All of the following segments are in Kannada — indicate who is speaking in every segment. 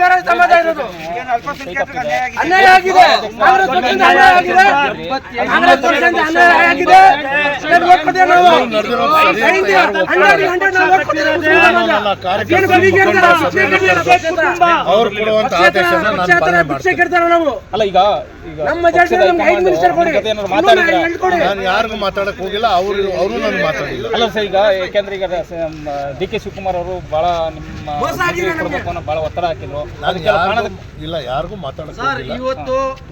Speaker 1: ಬೇರೆ ಸಮಾಜ ಇರೋದು. ಅನ್ಯಾಯ ಆಗಿದೆ, ಕಾಂಗ್ರೆಸ್ ಪಕ್ಷದಿಂದ ಅನ್ಯಾಯ ಆಗಿದೆ, ಕಾಂಗ್ರೆಸ್ ಪಕ್ಷದಿಂದ ಅನ್ಯಾಯ ಆಗಿದೆ. ಏನು vote ಕೊಟ್ಟಿದ್ದೀವಿ ನಾವು? 100 ನಾವು vote ಕೊಟ್ಟಿದ್ದೀವಿ. ಏನು ಬಲಿಗೆ ಇರ್ತಾರೆ?
Speaker 2: ಅವ್ರು ಕೊಡುವಂತ ಆದೇಶನ ನಾನು ಪಾಲನೆ ಮಾಡ್ತೀನಿ.
Speaker 1: ನಾವು
Speaker 3: ಅಲ್ಲ ಈಗ
Speaker 1: ನಮ್ಮ ಜಾಗದಲ್ಲಿ ನಮ್ಗೆ 5 ಮಿನಿಸ್ಟರ್ ಕೊಡಿ.
Speaker 2: ನಾನು ಯಾರಿಗೂ ಮಾತಾಡಕ್ ಹೋಗಿಲ್ಲ, ಅವರು ನಾನು ಮಾತಾಡಿಲ್ಲ.
Speaker 3: ಅಲ್ಲ ಸರ್, ಈಗ ಯಾಕೆಂದ್ರೆ ಈಗ ಡಿ ಕೆ ಶಿವಕುಮಾರ್ ಅವರು ಬಹಳ ನಿಮ್ಮ ಬಹಳ ಒತ್ತಡ ಹಾಕಿದ್ರು.
Speaker 2: ಇಲ್ಲ, ಯಾರಿಗೂ ಮಾತಾಡಕ್ ಹೋಗಿಲ್ಲ.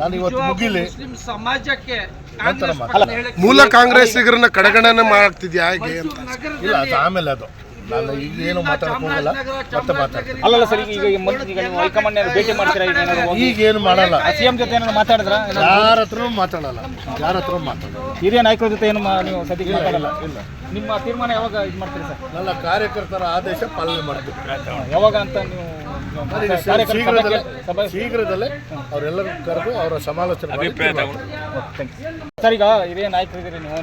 Speaker 4: ನಾನು
Speaker 2: ಇವತ್ತು ಮುಗಿಲಿ
Speaker 4: ಸಮಾಜಕ್ಕೆ
Speaker 5: ಮೂಲ ಕಾಂಗ್ರೆಸ್ಸಿಗರನ್ನ ಕಡೆಗಣನೆ ಮಾಡ್ತಿದ್ಯಾ ಹೇಗೆ ಅಂತ?
Speaker 2: ಇಲ್ಲ, ಅದು ಆಮೇಲೆ ಅದು ನಾನು ಈಗ ಏನು ಮಾತಾಡಕ್ ಹೋಗಲ್ಲ, ಮತ್ತೆ ಮಾತಾಡ್ತೀನಿ.
Speaker 3: ಅಲ್ಲ ಸರ್, ಈಗ ನೀವು ಹೈಕಮಾಂಡ್ ಭೇಟಿ ಮಾಡ್ತೀರಾ?
Speaker 2: ಈಗ ಏನು ಮಾಡಲ್ಲ.
Speaker 3: ಸಿಎಂ ಜೊತೆ ಏನಾದ್ರು ಮಾತಾಡಿದ್ರ?
Speaker 2: ಯಾರ ಹತ್ರನೂ ಮಾತಾಡಲ್ಲ, ಯಾರ ಹತ್ರ ಮಾತಾಡಲ್ಲ.
Speaker 3: ಹಿರಿಯ ನಾಯಕರ ಜೊತೆ ಏನು ನೀವು ಸದ್ಯಕ್ಕೆ ಮಾತಾಡಲ್ಲ? ಇಲ್ಲ. ನಿಮ್ಮ ತೀರ್ಮಾನ ಯಾವಾಗ ಇದು ಮಾಡ್ತೀರಿ ಸರ್?
Speaker 2: ನನ್ನ ಕಾರ್ಯಕರ್ತರ ಆದೇಶ ಪಾಲನೆ ಮಾಡ್ತೀವಿ.
Speaker 3: ಯಾವಾಗ ಅಂತ ನೀವು
Speaker 2: ಶೀಘ್ರದಲ್ಲೇ ಅವರೆಲ್ಲರೂ ಕರೆದು ಅವರ ಸಮಾಲೋಚನೆ ಮಾಡಿ
Speaker 3: ಸರ್. ಈಗ ಹಿರಿಯ ನಾಯಕರಿದ್ದೀರಿ ನೀವು,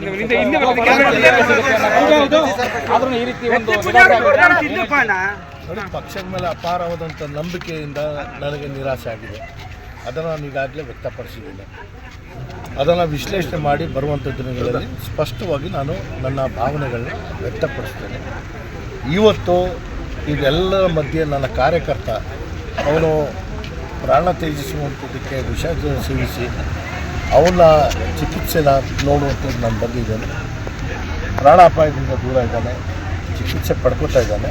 Speaker 3: ಆದ್ರೂ ಈ ರೀತಿ ಒಂದು
Speaker 2: ನೋಡಿ, ಪಕ್ಷದ ಮೇಲೆ ಅಪಾರವಾದಂಥ ನಂಬಿಕೆಯಿಂದ ನನಗೆ ನಿರಾಸೆ ಆಗಿದೆ. ಅದನ್ನು ನಾನು ಈಗಾಗಲೇ ವ್ಯಕ್ತಪಡಿಸಿದ್ದೇನೆ. ಅದನ್ನು ವಿಶ್ಲೇಷಣೆ ಮಾಡಿ ಬರುವಂಥ ದಿನಗಳಲ್ಲಿ ಸ್ಪಷ್ಟವಾಗಿ ನಾನು ನನ್ನ ಭಾವನೆಗಳನ್ನ ವ್ಯಕ್ತಪಡಿಸ್ತೇನೆ. ಇವತ್ತು ಇದೆಲ್ಲರ ಮಧ್ಯೆ ನನ್ನ ಕಾರ್ಯಕರ್ತ ಅವನು ಪ್ರಾಣ ತ್ಯಜಿಸುವಂಥದ್ದಕ್ಕೆ ವಿಷ ಸೇವಿಸಿ ಅವನ ಚಿಕಿತ್ಸೆನ ನೋಡುವಂಥದ್ದು ನಾನು ಬಂದಿದ್ದೇನೆ. ಪ್ರಾಣಾಪಾಯದಿಂದ ದೂರ ಇದ್ದಾನೆ, ಚಿಕಿತ್ಸೆ ಪಡ್ಕೋತಾ ಇದ್ದಾನೆ.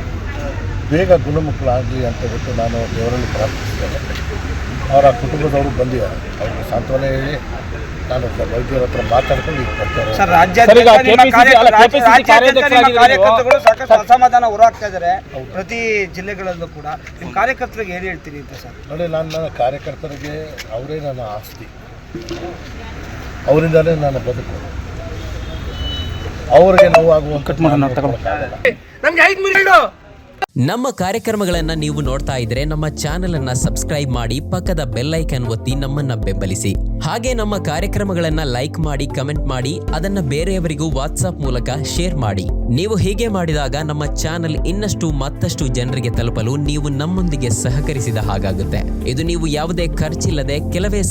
Speaker 2: ಬೇಗ ಗುಣಮುಖರಾಗಲಿ ಅಂತ ಬಿಟ್ಟು ನಾನು ದೇವರಲ್ಲಿ ಪ್ರಾರ್ಥಿಸ್ತೇನೆ. ಅವರ ಕುಟುಂಬದವರು ಬಂದಿದ್ದಾರೆ, ಅವ್ರಿಗೆ ಸಾಂತ್ವನ ಹೇಳಿ ನಾನು ವೈದ್ಯರ ಹತ್ರ ಮಾತಾಡ್ಕೊಂಡು ಈಗ ಬರ್ತಾರೆ.
Speaker 4: ಕಾರ್ಯಕರ್ತರು ಸಾಕಷ್ಟು ಅಸಮಾಧಾನ ಹೊರಹಾಗ್ತಾ ಇದ್ದಾರೆ ಪ್ರತಿ ಜಿಲ್ಲೆಗಳಲ್ಲೂ ಕೂಡ. ನಿಮ್ಮ ಕಾರ್ಯಕರ್ತರಿಗೆ ಏನು ಹೇಳ್ತೀರಿ ಅಂತ ಸರ್?
Speaker 2: ನೋಡಿ, ನನ್ನ ಕಾರ್ಯಕರ್ತರಿಗೆ ಅವರೇ ನನ್ನ ಆಸ್ತಿ, ಅವರಿಂದಲೇ ನಾನು ಬದುಕು. ಅವರಿಗೆ ನೋವಾಗುವಂಥ
Speaker 1: ನಮ್ಗೆ 5 ಮಿನಿಟ್.
Speaker 6: ನಮ್ಮ ಕಾರ್ಯಕ್ರಮಗಳನ್ನು ನೀವು ನೋಡ್ತಾ ಇದ್ರೆ ನಮ್ಮ ಚಾನೆಲ್ ಅನ್ನ ಸಬ್ಸ್ಕ್ರೈಬ್ ಮಾಡಿ, ಪಕ್ಕದ ಬೆಲ್ ಐಕಾನ್ ಒತ್ತಿ ನಮ್ಮನ್ನ ಬೆಂಬಲಿಸಿ. ಹಾಗೆ ನಮ್ಮ ಕಾರ್ಯಕ್ರಮಗಳನ್ನ ಲೈಕ್ ಮಾಡಿ, ಕಮೆಂಟ್ ಮಾಡಿ, ಅದನ್ನ ಬೇರೆಯವರಿಗೂ ವಾಟ್ಸ್ಆಪ್ ಮೂಲಕ ಶೇರ್ ಮಾಡಿ. ನೀವು ಹೀಗೆ ಮಾಡಿದಾಗ ನಮ್ಮ ಚಾನೆಲ್ ಇನ್ನಷ್ಟು ಮತ್ತಷ್ಟು ಜನರಿಗೆ ತಲುಪಲು ನೀವು ನಮ್ಮೊಂದಿಗೆ ಸಹಕರಿಸಿದ ಹಾಗಾಗುತ್ತೆ. ಇದು ನೀವು ಯಾವುದೇ ಖರ್ಚಿಲ್ಲದೆ ಕೆಲವೇ